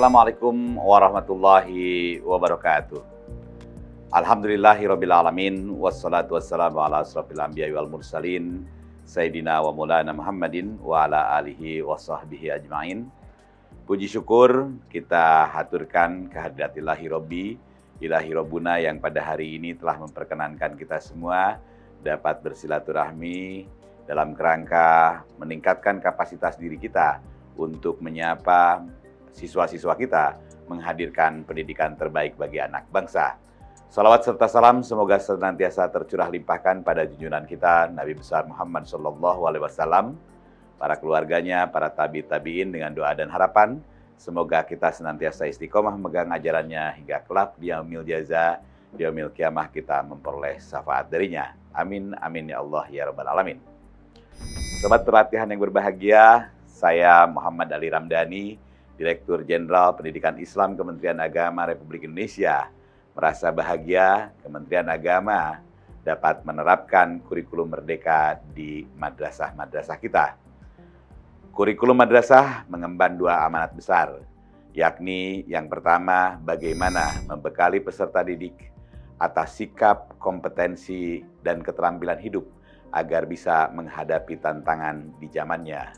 Assalamualaikum warahmatullahi wabarakatuh. Alhamdulillahirabbil alamin wassalatu wassalamu ala asrofil anbiya'i wal mursalin Sayyidina wa maulana Muhammadin wa ala alihi wa sahbihi ajmain. Puji syukur kita haturkan kehadiatillahi Rabbi, ilahi Rabbuna yang pada hari ini telah memperkenankan kita semua dapat bersilaturahmi dalam kerangka meningkatkan kapasitas diri kita untuk menyapa siswa-siswa kita, menghadirkan pendidikan terbaik bagi anak bangsa. Salawat serta salam semoga senantiasa tercurah limpahkan pada junjungan kita Nabi besar Muhammad SAW, para keluarganya, para tabi'in dengan doa dan harapan. Semoga kita senantiasa istiqomah memegang ajarannya hingga kelak di yaumil jaza, di yaumil kiamah kita memperoleh syafaat darinya. Amin, amin ya Allah ya Rabbal Alamin. Sobat pelatihan yang berbahagia, saya Muhammad Ali Ramdhani, Direktur Jenderal Pendidikan Islam Kementerian Agama Republik Indonesia, merasa bahagia Kementerian Agama dapat menerapkan kurikulum merdeka di madrasah-madrasah kita. Kurikulum madrasah mengemban dua amanat besar, yakni yang pertama bagaimana membekali peserta didik atas sikap, kompetensi, dan keterampilan hidup agar bisa menghadapi tantangan di zamannya.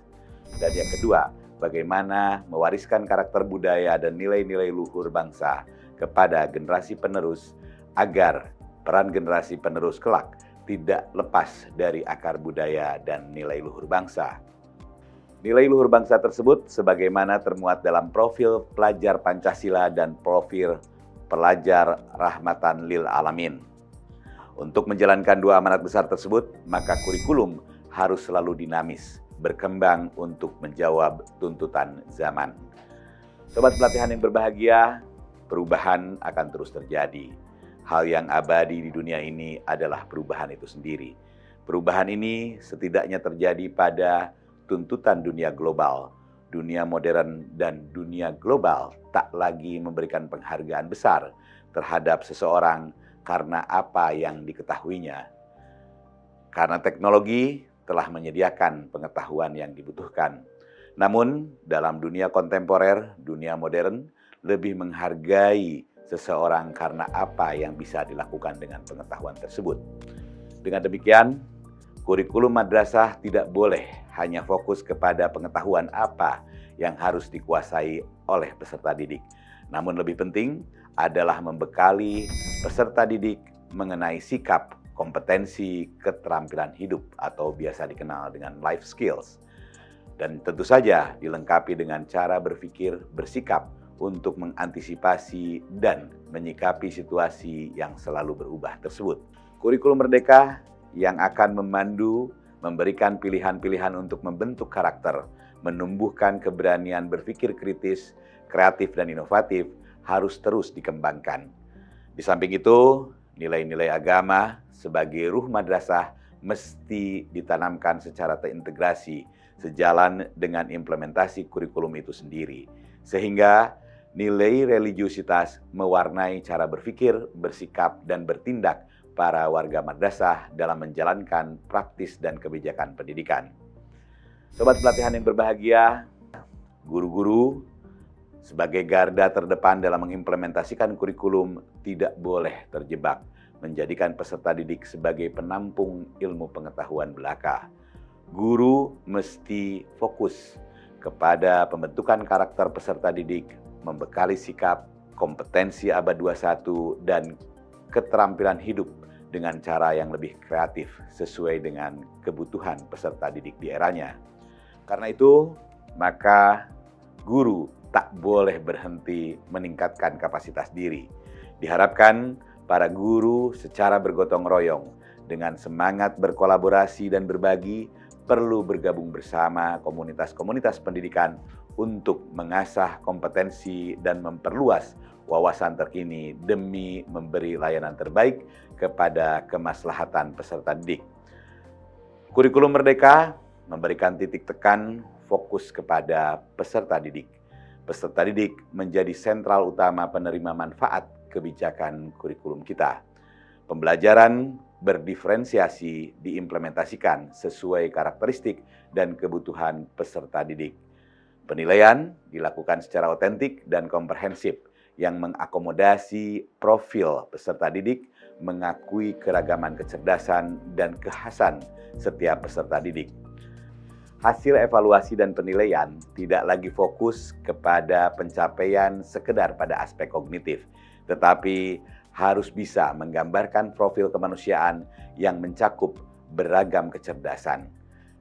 Dan yang kedua, bagaimana mewariskan karakter budaya dan nilai-nilai luhur bangsa kepada generasi penerus agar peran generasi penerus kelak tidak lepas dari akar budaya dan nilai luhur bangsa. Nilai luhur bangsa tersebut sebagaimana termuat dalam profil pelajar Pancasila dan profil pelajar rahmatan lil alamin. Untuk menjalankan dua amanat besar tersebut, maka kurikulum harus selalu dinamis, berkembang untuk menjawab tuntutan zaman. Sobat pelatihan yang berbahagia, perubahan akan terus terjadi. Hal yang abadi di dunia ini adalah perubahan itu sendiri. Perubahan ini setidaknya terjadi pada tuntutan dunia global. Dunia modern dan dunia global tak lagi memberikan penghargaan besar terhadap seseorang karena apa yang diketahuinya. Karena teknologi telah menyediakan pengetahuan yang dibutuhkan. Namun, dalam dunia kontemporer, dunia modern, lebih menghargai seseorang karena apa yang bisa dilakukan dengan pengetahuan tersebut. Dengan demikian, kurikulum madrasah tidak boleh hanya fokus kepada pengetahuan apa yang harus dikuasai oleh peserta didik. Namun lebih penting adalah membekali peserta didik mengenai sikap, kompetensi, keterampilan hidup atau biasa dikenal dengan life skills. Dan tentu saja dilengkapi dengan cara berpikir, bersikap untuk mengantisipasi dan menyikapi situasi yang selalu berubah tersebut. Kurikulum merdeka yang akan memandu, memberikan pilihan-pilihan untuk membentuk karakter, menumbuhkan keberanian berpikir kritis, kreatif dan inovatif harus terus dikembangkan. Di samping itu, nilai-nilai agama sebagai ruh madrasah mesti ditanamkan secara terintegrasi sejalan dengan implementasi kurikulum itu sendiri. Sehingga nilai religiusitas mewarnai cara berpikir, bersikap, dan bertindak para warga madrasah dalam menjalankan praktis dan kebijakan pendidikan. Sobat pelatihan yang berbahagia, guru-guru sebagai garda terdepan dalam mengimplementasikan kurikulum tidak boleh terjebak menjadikan peserta didik sebagai penampung ilmu pengetahuan belaka. Guru mesti fokus kepada pembentukan karakter peserta didik, membekali sikap, kompetensi abad 21, dan keterampilan hidup dengan cara yang lebih kreatif sesuai dengan kebutuhan peserta didik di eranya. Karena itu, maka guru tak boleh berhenti meningkatkan kapasitas diri. Diharapkan para guru secara bergotong royong dengan semangat berkolaborasi dan berbagi perlu bergabung bersama komunitas-komunitas pendidikan untuk mengasah kompetensi dan memperluas wawasan terkini demi memberi layanan terbaik kepada kemaslahatan peserta didik. Kurikulum Merdeka memberikan titik tekan fokus kepada peserta didik. Peserta didik menjadi sentral utama penerima manfaat kebijakan kurikulum kita. Pembelajaran berdiferensiasi diimplementasikan sesuai karakteristik dan kebutuhan peserta didik. Penilaian dilakukan secara otentik dan komprehensif yang mengakomodasi profil peserta didik, mengakui keragaman kecerdasan dan kekhasan setiap peserta didik. Hasil evaluasi dan penilaian tidak lagi fokus kepada pencapaian sekedar pada aspek kognitif, tetapi harus bisa menggambarkan profil kemanusiaan yang mencakup beragam kecerdasan.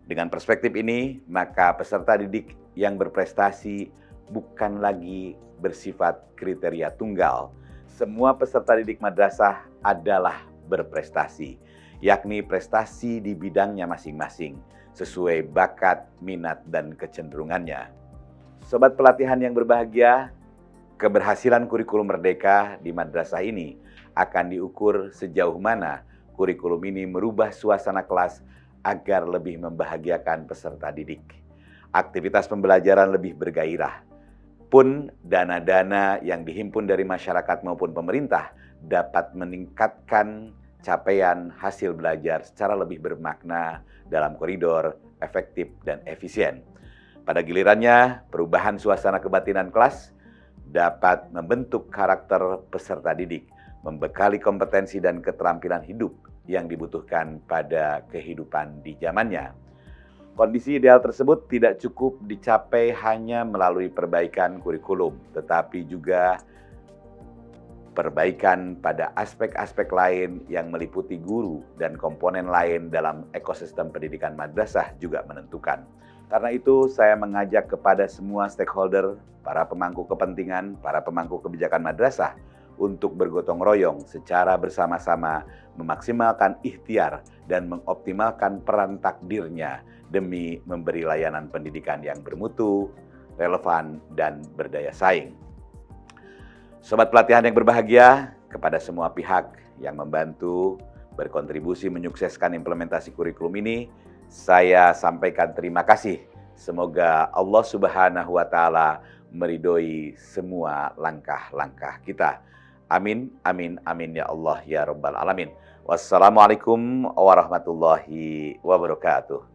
Dengan perspektif ini, maka peserta didik yang berprestasi bukan lagi bersifat kriteria tunggal. Semua peserta didik madrasah adalah berprestasi, yakni prestasi di bidangnya masing-masing, sesuai bakat, minat, dan kecenderungannya. Sobat pelatihan yang berbahagia, keberhasilan kurikulum merdeka di madrasah ini akan diukur sejauh mana kurikulum ini merubah suasana kelas agar lebih membahagiakan peserta didik. Aktivitas pembelajaran lebih bergairah. Pun dana-dana yang dihimpun dari masyarakat maupun pemerintah dapat meningkatkan capaian hasil belajar secara lebih bermakna dalam koridor efektif dan efisien. Pada gilirannya, perubahan suasana kebatinan kelas dapat membentuk karakter peserta didik, membekali kompetensi dan keterampilan hidup yang dibutuhkan pada kehidupan di zamannya. Kondisi ideal tersebut tidak cukup dicapai hanya melalui perbaikan kurikulum, tetapi juga perbaikan pada aspek-aspek lain yang meliputi guru dan komponen lain dalam ekosistem pendidikan madrasah juga menentukan. Karena itu, saya mengajak kepada semua stakeholder, para pemangku kepentingan, para pemangku kebijakan madrasah, untuk bergotong royong secara bersama-sama memaksimalkan ikhtiar dan mengoptimalkan peran takdirnya demi memberi layanan pendidikan yang bermutu, relevan, dan berdaya saing. Sobat pelatihan yang berbahagia, kepada semua pihak yang membantu berkontribusi menyukseskan implementasi kurikulum ini, saya sampaikan terima kasih. Semoga Allah Subhanahu wa Ta'ala meridhoi semua langkah-langkah kita. Amin, amin, amin ya Allah ya Rabbal Alamin. Wassalamualaikum warahmatullahi wabarakatuh.